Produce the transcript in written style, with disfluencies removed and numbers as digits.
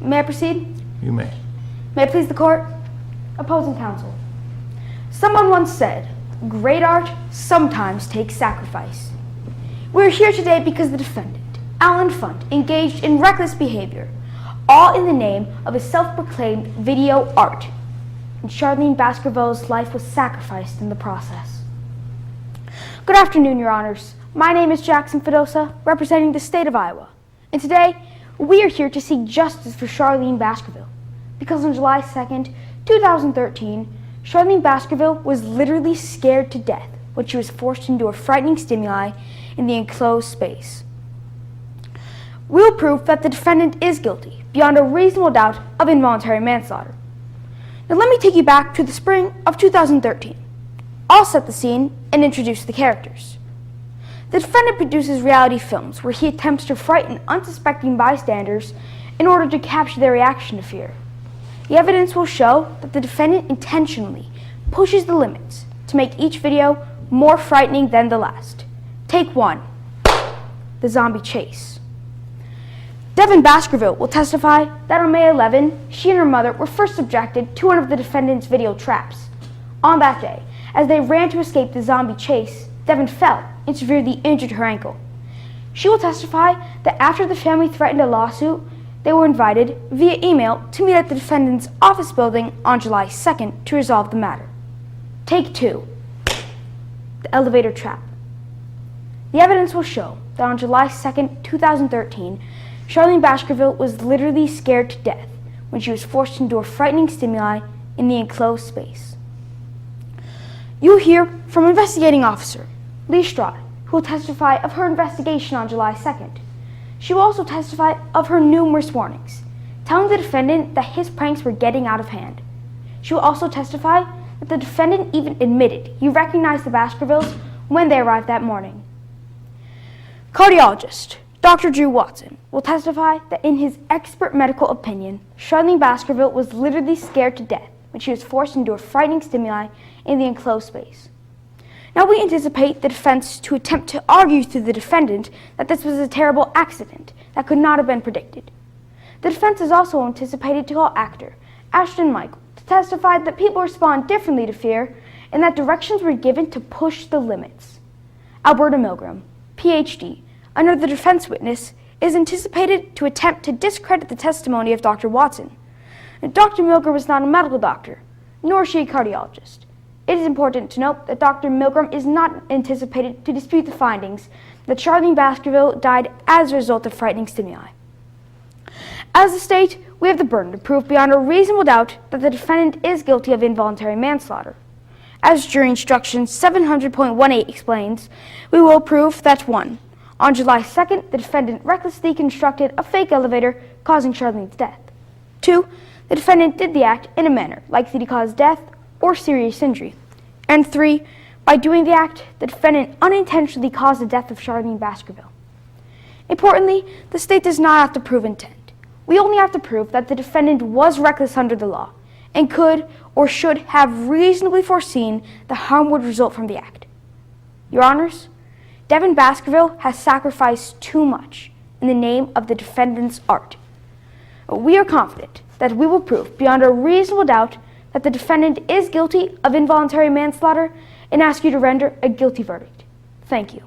May I proceed? You may. May it please the court? Opposing counsel. Someone once said, great art sometimes takes sacrifice. We're here today because the defendant, Alan Funt, engaged in reckless behavior, all in the name of his self-proclaimed video art. And Charlene Baskerville's life was sacrificed in the process. Good afternoon, Your Honors. My name is Jackson Fedosa, representing the state of Iowa. And today, we are here to seek justice for Charlene Baskerville. Because on July 2nd, 2013, Charlene Baskerville was literally scared to death when she was forced to endure frightening stimuli in the enclosed space. We will prove that the defendant is guilty, beyond a reasonable doubt, of involuntary manslaughter. Now let me take you back to the spring of 2013. I'll set the scene and introduce the characters. The defendant produces reality films where he attempts to frighten unsuspecting bystanders in order to capture their reaction to fear. The evidence will show that the defendant intentionally pushes the limits to make each video more frightening than the last. Take one, the zombie chase. Devin Baskerville will testify that on May 11, she and her mother were first subjected to one of the defendant's video traps. On that day, as they ran to escape the zombie chase, Devin fell and severely injured her ankle. She will testify that after the family threatened a lawsuit, they were invited via email to meet at the defendant's office building on July 2nd to resolve the matter. Take two, the elevator trap. The evidence will show that on July 2nd, 2013, Charlene Baskerville was literally scared to death when she was forced to endure frightening stimuli in the enclosed space. You'll hear from investigating officer Lee Stroud, who will testify of her investigation on July 2nd. She will also testify of her numerous warnings, telling the defendant that his pranks were getting out of hand. She will also testify that the defendant even admitted he recognized the Baskervilles when they arrived that morning. Cardiologist Dr. Drew Watson will testify that in his expert medical opinion, Charlene Baskerville was literally scared to death when she was forced to endure frightening stimuli in the enclosed space. Now we anticipate the defense to attempt to argue to the defendant that this was a terrible accident that could not have been predicted. The defense is also anticipated to call actor Ashton Michael to testify that people respond differently to fear and that directions were given to push the limits. Alberta Milgram, PhD, under the defense witness, is anticipated to attempt to discredit the testimony of Dr. Watson. Dr. Milgram is not a medical doctor, nor is she a cardiologist. It is important to note that Dr. Milgram is not anticipated to dispute the findings that Charlene Baskerville died as a result of frightening stimuli. As a state, we have the burden to prove beyond a reasonable doubt that the defendant is guilty of involuntary manslaughter. As jury instruction 700.18 explains, we will prove that 1. On July 2nd, the defendant recklessly constructed a fake elevator, causing Charlene's death. 2. The defendant did the act in a manner likely to cause death or serious injury. And 3. By doing the act, the defendant unintentionally caused the death of Charlene Baskerville. Importantly, the state does not have to prove intent. We only have to prove that the defendant was reckless under the law and could or should have reasonably foreseen the harm would result from the act. Your Honors, Devin Baskerville has sacrificed too much in the name of the defendant's art. We are confident that we will prove beyond a reasonable doubt that the defendant is guilty of involuntary manslaughter and ask you to render a guilty verdict. Thank you.